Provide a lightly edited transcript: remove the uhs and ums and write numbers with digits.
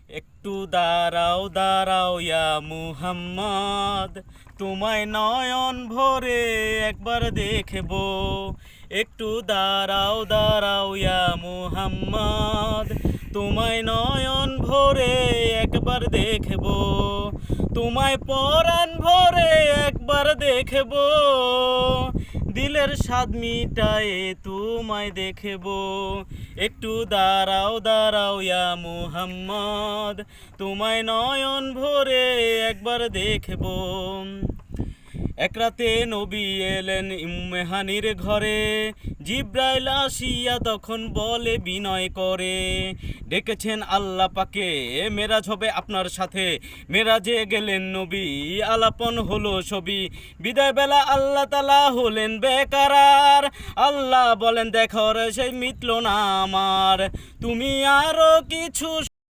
একটু দাঁড়াও দাঁড়াও ইয়া মুহাম্মদ, তোমায় নয়ন ভরে একবার দেখব। একটু দাঁড়াও দাঁড়াও ইয়া মুহাম্মদ, তোমায় নয়ন ভরে একবার দেখব। তোমায় পরাণ ভরে একবার দেখব, দিলের স্বাদ মিটায়ে তোমায় দেখব। একটু দাঁড়াও দাঁড়াও ইয়া মুহাম্মদ, তোমায় নয়ন ভরে একবার দেখব। এক রাতে নবী এলেন উম্মে হানির ঘরে, জিব্রাইল আসিয়া তখন বলে বিনয় করে, ডেকেছেন আল্লাহ পাকে মেরাজ হবে আপনার সাথে। মেরাজে গেলেন নবী, আলাপন হলো ছবি। বিদায় বেলা আল্লাহ তাআলা হলেন বেকারার, আল্লাহ বলেন দেখো রে সেই মিটলো না আমার, তুমি আরো কিছু